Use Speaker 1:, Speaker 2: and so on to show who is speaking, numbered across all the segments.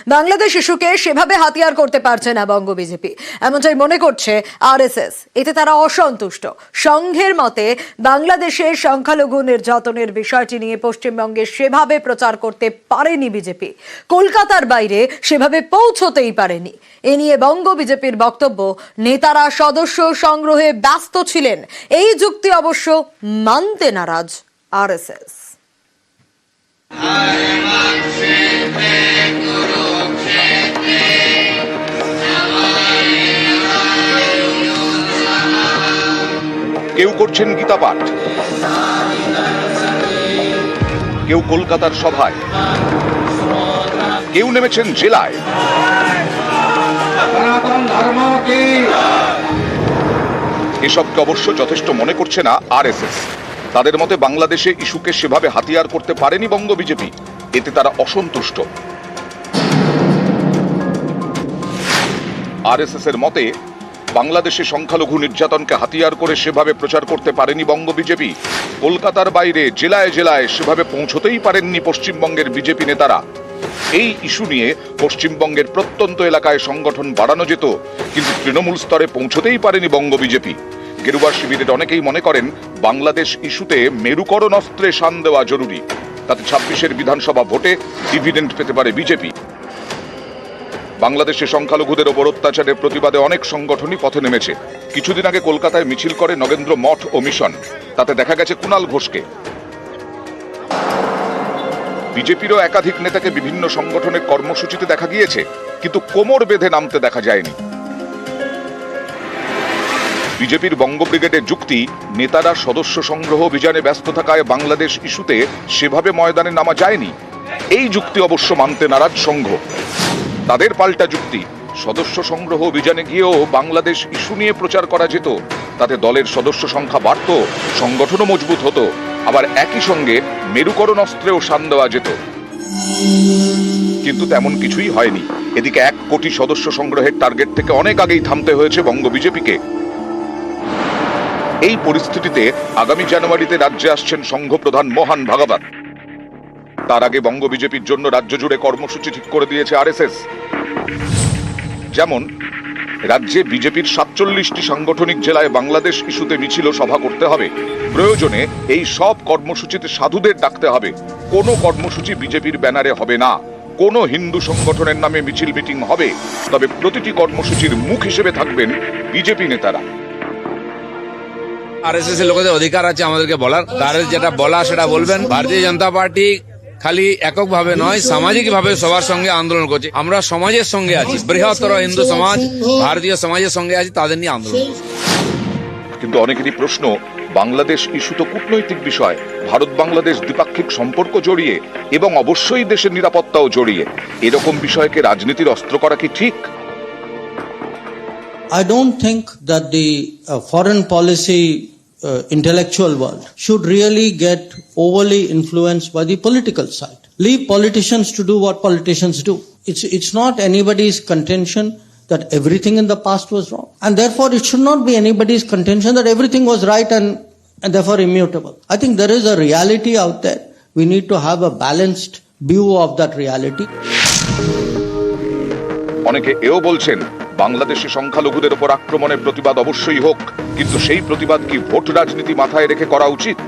Speaker 1: বাংলাদেশ ইস্যুকে সেভাবে হাতিয়ার করতে পারছে না বঙ্গ বিজেপি, এমনটাই মনে করছে আরএসএস। এতে তারা অসন্তুষ্ট। সংঘের মতে বাংলাদেশের সংখ্যালঘু নির্যাতনের বিষয়টি নিয়ে পশ্চিমবঙ্গে সেভাবে প্রচার করতে পারেনি বিজেপি, কলকাতার বাইরে সেভাবে পৌঁছতেই পারেনি। এ নিয়ে বঙ্গ বিজেপির বক্তব্য, নেতারা সদস্য সংগ্রহে ব্যস্ত ছিলেন। এই যুক্তি অবশ্য মানতে নারাজ আরএসএস।
Speaker 2: কেউ করছেন গীতা পাঠ, কেউ কলকাতার সভায়, কেউ নেমেছেন জেলায়। এসবকে অবশ্য যথেষ্ট মনে করছে না আরএসএস। তাদের মতে বাংলাদেশে ইস্যুকে সেভাবে হাতিয়ার করতে পারেনি বঙ্গ বিজেপি, এতে তারা অসন্তুষ্ট। আরএসএস এর মতে বাংলাদেশে সংখ্যালঘু নির্যাতনকে হাতিয়ার করে সেভাবে প্রচার করতে পারেনি বঙ্গ বিজেপি, কলকাতার বাইরে জেলায় জেলায় সেভাবে পৌঁছতেই পারেননি পশ্চিমবঙ্গের বিজেপি নেতারা। এই ইস্যু নিয়ে পশ্চিমবঙ্গের প্রত্যন্ত এলাকায় সংগঠন বাড়ানো যেত, কিন্তু তৃণমূল স্তরে পৌঁছতেই পারেনি বঙ্গ বিজেপি। গেরুয়া শিবিরের অনেকেই মনে করেন বাংলাদেশ ইস্যুতে মেরুকরণ অস্ত্রে শান দেওয়া জরুরি, তাতে 26-এর বিধানসভা ভোটে ডিভিডেন্ড পেতে পারে বিজেপি। বাংলাদেশে সংখ্যালঘুদের ওপর অত্যাচারের প্রতিবাদে অনেক সংগঠনই পথে নেমেছে। কিছুদিন আগে কলকাতায় মিছিল করে নগেন্দ্র মঠ ও মিশন, তাতে দেখা গেছে কুণাল ঘোষকে। বিজেপিরও একাধিক নেতাকে বিভিন্ন সংগঠনের কর্মসূচিতে দেখা গিয়েছে, কিন্তু কোমর বেঁধে নামতে দেখা যায়নি। বিজেপির বঙ্গ ব্রিগেডের যুক্তি, নেতারা সদস্য সংগ্রহ অভিযানে ব্যস্ত থাকায় বাংলাদেশ ইস্যুতে সেভাবে ময়দানে নামা যায়নি। এই যুক্তি অবশ্য মানতে নারাজ সংঘ। তাদের পাল্টা যুক্তি, সদস্য সংগ্রহ অভিযানে গিয়েও বাংলাদেশ ইস্যু নিয়ে প্রচার করা যেত, তাতে দলের সদস্য সংখ্যা বাড়ত, সংগঠনও মজবুত হতো, আবার একই সঙ্গে মেরুকরণ অস্ত্রেও শান দেওয়া যেত। কিন্তু তেমন কিছুই হয়নি। এদিকে 1 কোটি সদস্য সংগ্রহের টার্গেট থেকে অনেক আগেই থামতে হয়েছে বঙ্গ বিজেপিকে। এই পরিস্থিতিতে আগামী জানুয়ারিতে রাজ্যে আসছেন সংঘ প্রধান মোহন ভাগবত। তার আগে বঙ্গ বিজেপির জন্য রাজ্য জুড়ে কর্মসূচি ঠিক করে দিয়েছে আরএসএস। যেমন রাজ্যে বিজেপির 47টি সাংগঠনিক জেলায় বাংলাদেশ ইস্যুতে মিছিল সভা করতে হবে। প্রয়োজনে এই সব কর্মসূচিতে সাধুদের ডাকতে হবে। কোনো কর্মসূচি বিজেপির ব্যানারে হবে না। কোনো হিন্দু সংগঠনের নামে মিছিল মিটিং হবে, তবে প্রতিটি কর্মসূচির মুখ হিসেবে থাকবেন বিজেপি নেতারা।
Speaker 3: আরএসএস এর লোকেদের অধিকার আছে আমাদেরকে বলার, তাদের যেটা বলা সেটা বলবেন। ভারতীয় জনতা পার্টি খালি এককভাবে নয়, সামাজিকভাবে সবার সঙ্গে আন্দোলন করছে। আমরা সমাজের সঙ্গে আছি, বৃহত্তর হিন্দু সমাজ, ভারতীয় সমাজের সঙ্গে আছি, তাদের নিয়ে আন্দোলন।
Speaker 2: কিন্তু অনেকেরই প্রশ্ন, বাংলাদেশ ইস্যু তো কূটনৈতিক বিষয়, ভারত বাংলাদেশ দ্বিপাক্ষিক সম্পর্ক জড়িয়ে এবং অবশ্যই দেশের নিরাপত্তাও জড়িয়ে। এরকম বিষয়কে রাজনীতির অস্ত্র করা কি ঠিক?
Speaker 4: I don't think that the foreign policy intellectual world should really get overly influenced by the political side. Leave politicians to do what politicians do. It's not anybody's contention that everything in the past was wrong. And therefore it should not be anybody's contention that everything was right and therefore immutable. I think there is a reality out there. We need to have a balanced view of that reality.
Speaker 2: অনেকে এও বলছেন বাংলাদেশে সংখ্যালঘুদের উপর আক্রমণের প্রতিবাদ অবশ্যই হোক, কিন্তু সেই প্রতিবাদ কি ভোট রাজনীতি মাথায় রেখে করা উচিত?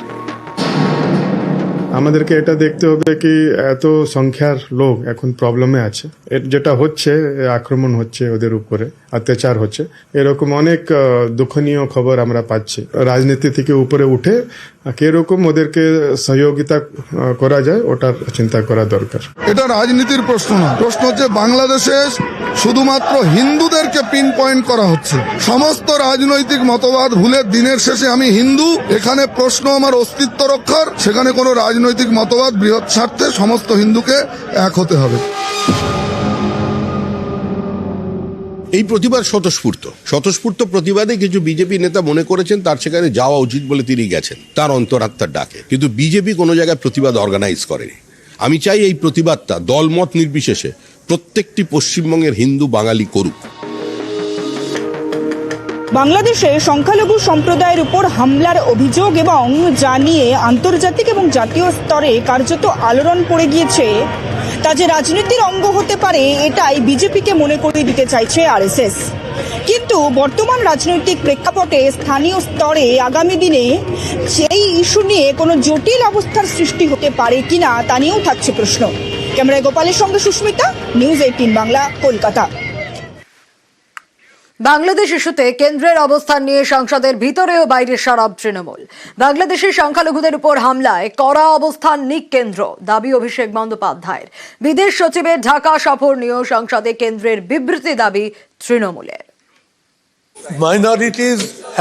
Speaker 5: আমাদেরকে এটা দেখতে হবে কি এত সংখ্যার লোক এখন প্রবলেমে আছে, যেটা হচ্ছে আক্রমণ হচ্ছে, ওদের উপরে অত্যাচার হচ্ছে, এরকম অনেক দুঃখনীয় খবর আমরা পাচ্ছি। রাজনীতি থেকে উপরে উঠে কিরকম ওদেরকে সহযোগিতা করা যায় ওটার চিন্তা করা দরকার।
Speaker 6: এটা রাজনীতির প্রশ্ন না, প্রশ্ন হচ্ছে বাংলাদেশে শুধুমাত্র হিন্দুদেরকে পিন পয়েন্ট করা হচ্ছে। সমস্ত রাজনৈতিক মতবাদ ভুলে দিনের শেষে আমি হিন্দু, এখানে প্রশ্ন আমার অস্তিত্ব রক্ষার, সেখানে কোনো রাজনৈতিক মতবাদ বৃহৎ স্বার্থে সমস্ত হিন্দুকে এক হতে হবে।
Speaker 7: এই প্রতিবাদ স্বতঃস্ফূর্ত প্রতিবাদে কিছু বিজেপি নেতা মনে করেছেন তার সেখানে যাওয়া উচিত বলে তিনি গেছেন, তার অন্তরাত্মার ডাকে। কিন্তু বিজেপি কোনো জায়গায় প্রতিবাদ অর্গানাইজ করেনি। আমি চাই এই প্রতিবাদটা দলমত নির্বিশেষে প্রত্যেকটি পশ্চিমবঙ্গের হিন্দু বাঙালি করুক।
Speaker 8: বাংলাদেশে সংখ্যালঘু সম্প্রদায়ের উপর হামলার অভিযোগ এবং যা নিয়ে আন্তর্জাতিক এবং জাতীয় স্তরে কার্যত আলোড়ন পড়ে গিয়েছে, তা যে রাজনীতির অঙ্গ হতে পারে এটাই বিজেপিকে মনে করিয়ে দিতে চাইছে আরএসএস। কিন্তু বর্তমান রাজনৈতিক প্রেক্ষাপটে স্থানীয় স্তরে আগামী দিনে সেই ইস্যু নিয়ে কোনো জটিল অবস্থার সৃষ্টি হতে পারে কিনা তা নিয়েও থাকছে প্রশ্ন। ক্যামেরায় গোপালের সঙ্গে সুস্মিতা, নিউজ 18 বাংলা, কলকাতা।
Speaker 1: বাংলাদেশ ইস্যুতে কেন্দ্রের অবস্থান নিয়ে সংসদের ভিতরে ও বাইরে সরব তৃণমূল। বাংলাদেশের সংখ্যালঘুদের উপর হামলায় কড়া অবস্থান নিক কেন্দ্র, দাবি অভিষেক বন্দ্যোপাধ্যায়ের। বিদেশ সচিবের ঢাকা সফর নিয়েও সংসদে কেন্দ্রের বিবৃতি দাবি তৃণমূলের।
Speaker 9: Minorities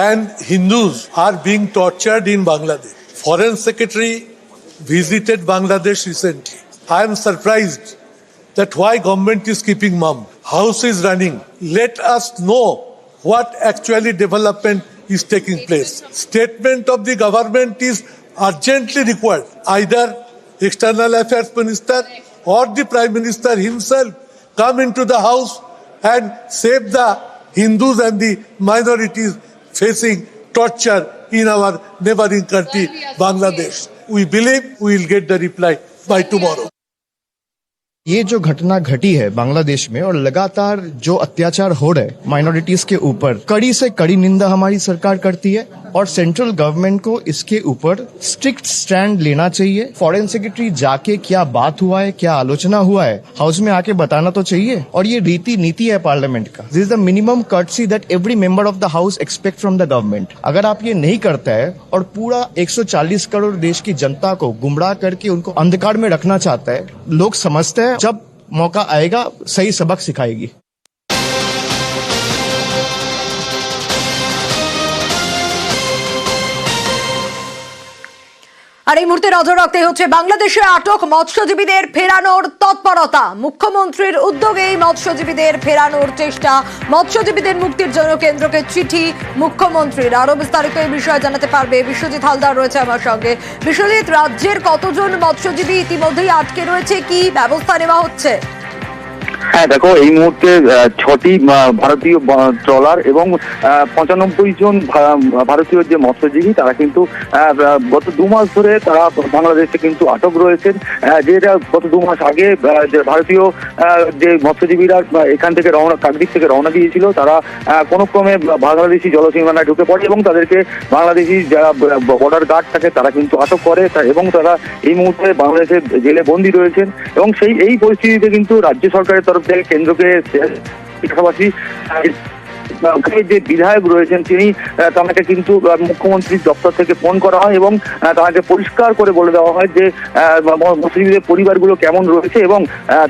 Speaker 9: and Hindus are being tortured in Bangladesh. Foreign Secretary visited Bangladesh recently. I am surprised that why government is keeping mum. House is running. Let us know what actually development is taking place. Statement of the government is urgently required. Either External Affairs Minister or the Prime Minister himself come into the house and save the Hindus and the minorities facing torture in our neighboring country, Bangladesh. We believe we will get the reply by tomorrow.
Speaker 10: ये जो घटना घटी है बांग्लादेश में और लगातार जो अत्याचार हो रहे हैं माइनॉरिटीज के ऊपर, कड़ी से कड़ी निंदा हमारी सरकार करती है और सेंट्रल गवर्नमेंट को इसके ऊपर स्ट्रिक्ट स्टैंड लेना चाहिए। फॉरेन सेक्रेटरी जाके क्या बात हुआ है, क्या आलोचना हुआ है, हाउस में आके बताना तो चाहिए। और ये रीति नीति है पार्लियामेंट का। This is the minimum courtesy that every member of the house expect from the government. अगर आप ये नहीं करता है और पूरा 140 करोड़ देश की जनता को गुमराह करके उनको अंधकार में रखना चाहता है, लोग समझते हैं जब मौका आएगा सही सबक सिखाएगी।
Speaker 1: আর এই মুহূর্তে নজর রাখতে হচ্ছে বাংলাদেশে আটক মৎস্যজীবীদের ফেরানোর তৎপরতা। মুখ্যমন্ত্রীর উদ্যোগে এই মৎস্যজীবীদের ফেরানোর চেষ্টা। মৎস্যজীবীদের মুক্তির জন্য কেন্দ্রকে চিঠি মুখ্যমন্ত্রীর। আরো বিস্তারিত এই বিষয়ে জানাতে পারবে বিশ্বজিৎ হালদার রয়েছে আমার সঙ্গে। বিশ্বজিৎ, রাজ্যের কতজন মৎস্যজীবী ইতিমধ্যেই আটকে রয়েছে, কি ব্যবস্থা নেওয়া হচ্ছে?
Speaker 11: হ্যাঁ দেখো, এই মুহূর্তে 6টি ভারতীয় ট্রলার এবং 95 জন ভারতীয় যে মৎস্যজীবী তারা কিন্তু গত 2 মাস ধরে তারা বাংলাদেশে কিন্তু আটক রয়েছেন। যেটা গত 2 মাস আগে যে ভারতীয় যে মৎস্যজীবীরা এখান থেকে কাকদ্বীপ থেকে রওনা দিয়েছিল, তারা কোনো ক্রমে বাংলাদেশি জলসীমানায় ঢুকে পড়ে এবং তাদেরকে বাংলাদেশি যারা বর্ডার গার্ড থাকে তারা কিন্তু আটক করে এবং তারা এই মুহূর্তে বাংলাদেশের জেলে বন্দী রয়েছেন। এবং এই পরিস্থিতিতে কিন্তু রাজ্য সরকারের তরফ থেকে কেন্দ্রকে পাশাপাশি যে বিধায়ক রয়েছেন তিনি তাকে কিন্তু মুখ্যমন্ত্রীর দপ্তর থেকে ফোন করা হয় এবং তাকে পরিষ্কার করে বলে দেওয়া হয় যে মৎস্যজীবীদের পরিবারগুলো কেমন রয়েছে এবং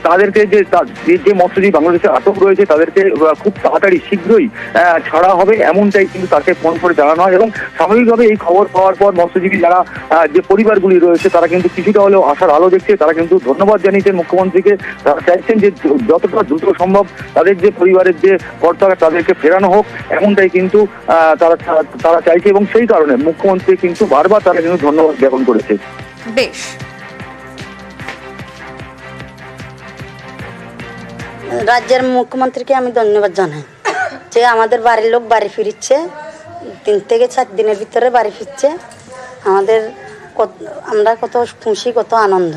Speaker 11: তাদেরকে যে মৎস্যজীবী বাংলাদেশে আটক রয়েছে তাদেরকে খুব তাড়াতাড়ি শীঘ্রই ছাড়া হবে, এমনটাই কিন্তু তাকে ফোন করে জানানো হয়। এবং স্বাভাবিকভাবে এই খবর পাওয়ার পর মৎস্যজীবী যারা যে পরিবারগুলি রয়েছে তারা কিন্তু কিছুটা হলেও আশার আলো দেখছে। তারা কিন্তু ধন্যবাদ জানিয়েছেন মুখ্যমন্ত্রীকে। তারা চাইছেন যে যতটা দ্রুত সম্ভব তাদের যে পরিবারের যে কর্তারা তাদেরকে ফেরানো হোক, এমনটাই কিন্তু তারা চাইছে এবং সেই কারণে মুখ্যমন্ত্রী কিন্তু বারবার তারা কিন্তু ধন্যবাদ জ্ঞাপন করেছে।
Speaker 1: বেশ,
Speaker 12: রাজ্যের মুখ্যমন্ত্রীকে আমি ধন্যবাদ জানাই যে আমাদের বাড়ির লোক বাড়ি ফিরছে, 3 থেকে 4 দিনের ভিতরে বাড়ি ফিরছে। আমরা কত খুশি, কত আনন্দ।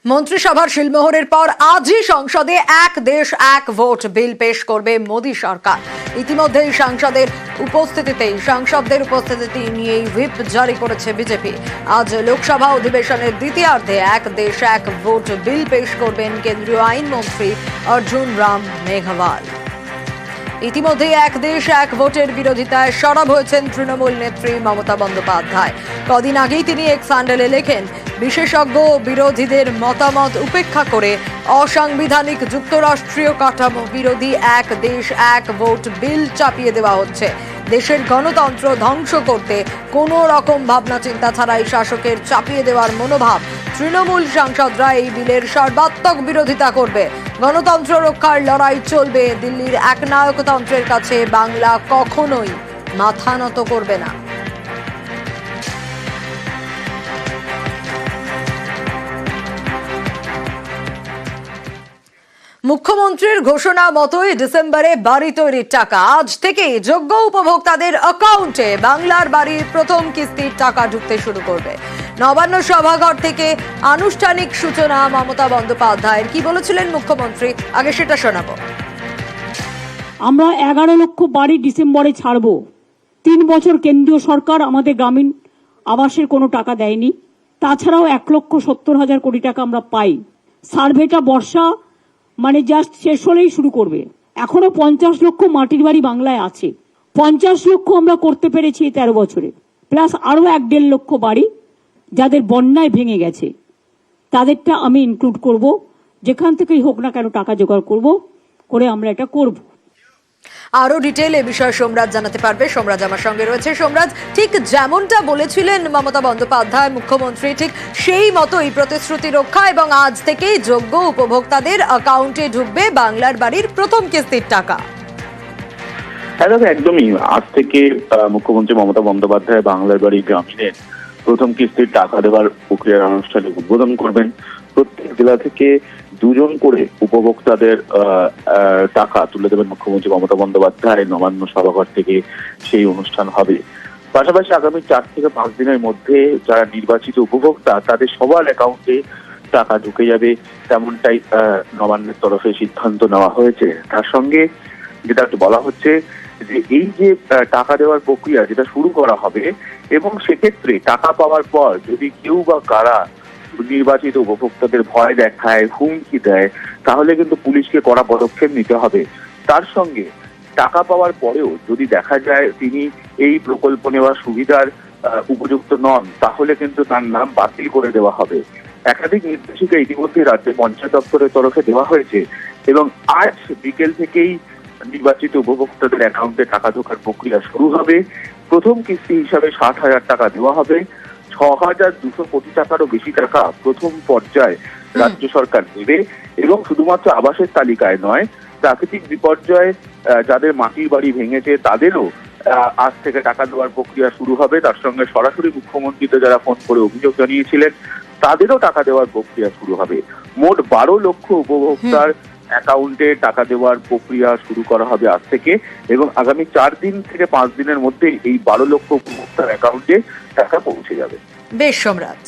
Speaker 1: মন্ত্রিসভার শিলমোহরের পর আজই সংসদে এক দেশ এক ভোট বিল পেশ করবে মোদী সরকার। ইতিমধ্যেই সাংসদদের উপস্থিতি নিয়েই হুইপ জারি করেছে বিজেপি। আজ লোকসভা অধিবেশনের দ্বিতীয়ার্ধে এক দেশ এক ভোট বিল পেশ করবেন কেন্দ্রীয় আইনমন্ত্রী অর্জুন রাম মেঘওয়াল। ইতিমধ্যে এক দেশ এক ভোটের বিরোধিতায় সরব হয়েছেন তৃণমূল নেত্রী মমতা বন্দ্যোপাধ্যায়। কদিন আগেই তিনি এক স্যান্ডেলে লেখেন, বিশেষজ্ঞ বিরোধীদের মতামত উপেক্ষা করে অসাংবিধানিক যুক্তরাষ্ট্রীয় কাঠামো বিরোধী এক দেশ এক ভোট বিল চাপিয়ে দেওয়া হচ্ছে। দেশের গণতন্ত্র ধ্বংস করতে কোনো রকম ভাবনা চিন্তা ছাড়াই শাসকের চাপিয়ে দেওয়ার মনোভাব। তৃণমূল সাংসদরা এই বিলের সর্বাত্মক বিরোধিতা করবে। গণতন্ত্র রক্ষার লড়াই চলবে। দিল্লির একনায়কতন্ত্রের কাছে বাংলা কখনোই মাথা নত করবে না। মুখ্যমন্ত্রীর ঘোষণা মতোই ডিসেম্বরে বাড়ি তৈরির টাকা আজ থেকে যোগ্য উপভোক্তাদের অ্যাকাউন্টে বাংলার বাড়ির প্রথম কিস্তির টাকা ঢুকতে শুরু করবে। নবান্ন সভাঘর থেকে আনুষ্ঠানিক সূচনা মমতা বন্দ্যোপাধ্যায়ের। কি বলেছিলেন মুখ্যমন্ত্রী, আগে সেটা শোনাবো।
Speaker 13: আমরা 11 লক্ষ বাড়ি ডিসেম্বরে ছাড়ব। 3 বছর কেন্দ্রীয় সরকার আমাদের গ্রামীণ আবাসের কোনো টাকা দেয়নি। তাছাড়াও 1,70,000 কোটি টাকা আমরা পাই। সার্ভেটা বর্ষা মানে জাস্ট শেষ হলেই শুরু করবে। এখনো 50 লক্ষ মাটির বাড়ি বাংলায় আছে। 50 লক্ষ আমরা করতে পেরেছি এই 13 বছরে, প্লাস আরো 1.5 লক্ষ বাড়ি যাদের বন্যায় ভেঙে গেছে, তাদেরটা আমি ইনক্লুড করব। যেখান থেকেই হোক না কেন টাকা জোগাড় করে আমরা এটা করব।
Speaker 1: আরো ডিটেইল এ বিষয়ে সোমরাজ জানাতে পারবে। সোমরাজ আমার সঙ্গে রয়েছে। সোমরাজ, ঠিক যেমনটা বলেছিলেন মমতা বন্দ্যোপাধ্যায় মুখ্যমন্ত্রী, ঠিক সেই মতোই প্রতিশ্রুতি রক্ষা এবং আজ থেকেই যোগ্য উপভোক্তাদের অ্যাকাউন্টে ঢুকবে বাংলার বাড়ির প্রথম কিস্তির টাকা।
Speaker 11: হ্যাঁ দাদা, একদমই। আজ থেকে মুখ্যমন্ত্রী মমতা বন্দ্যোপাধ্যায় বাংলার বাড়ি গ্রামীণের প্রথম কিস্তির টাকা দেওয়ার প্রক্রিয়ার আনুষ্ঠানিক উদ্বোধন করবেন। প্রত্যেক জেলা থেকে 2 জন করে উপভোক্তাদের টাকা তুলে দেবেন মুখ্যমন্ত্রী মমতা বন্দ্যোপাধ্যায়। নবান্ন সভাঘর থেকে সেই অনুষ্ঠান হবে। পাশাপাশি আগামী 4 থেকে 5 দিনের মধ্যে যারা নির্বাচিত উপভোক্তা তাদের সবার অ্যাকাউন্টে টাকা ঢুকে যাবে, তেমনটাই নবান্নের তরফে সিদ্ধান্ত নেওয়া হয়েছে। তার সঙ্গে যেটা বলা হচ্ছে যে এই যে টাকা দেওয়ার প্রক্রিয়া যেটা শুরু করা হবে, এবং সেক্ষেত্রে টাকা পাওয়ার পর যদি কেউ বা কারা নির্বাচিত উপভোক্তাদের ভয় দেখায়, হুমকি দেয়, তাহলে কিন্তু পুলিশকে কড়া পদক্ষেপ নিতে হবে। তার সঙ্গে টাকা পাওয়ার পরেও যদি দেখা যায় তিনি এই প্রকল্প নেওয়ার সুবিধার উপযুক্ত নন, তাহলে কিন্তু তার নাম বাতিল করে দেওয়া হবে। একাধিক নির্দেশিকা ইতিমধ্যে রাজ্য পঞ্চায়েত দপ্তরের তরফে দেওয়া হয়েছে এবং আজ বিকেল থেকেই নির্বাচিত উপভোক্তাদের অ্যাকাউন্টে টাকা ঢোকার প্রক্রিয়া শুরু হবে। প্রথম কিস্তি হিসাবে 60,000 টাকা দেওয়া হবে। 6,200 কোটি টাকারও বেশি টাকা প্রথম পর্যায়ে রাজ্য সরকার দেবে, এবং শুধুমাত্র আবাসের তালিকায় নয়, প্রাকৃতিক বিপর্যয়ে যাদের মাটির বাড়ি ভেঙেছে তাদেরও আজ থেকে টাকা দেওয়ার প্রক্রিয়া শুরু হবে। তার সঙ্গে সরাসরি মুখ্যমন্ত্রীতে যারা ফোন করে অভিযোগ জানিয়েছিলেন তাদেরও টাকা দেওয়ার প্রক্রিয়া শুরু হবে। মোট 12 লক্ষ উপভোক্তার অ্যাকাউন্টে টাকা দেওয়ার প্রক্রিয়া শুরু করা হবে আজ থেকে, এবং আগামী 4 দিন থেকে 5 দিনের মধ্যে এই 12 লক্ষ উপভোক্তার অ্যাকাউন্টে টাকা পৌঁছে যাবে।
Speaker 1: বেশ সোমরাজ।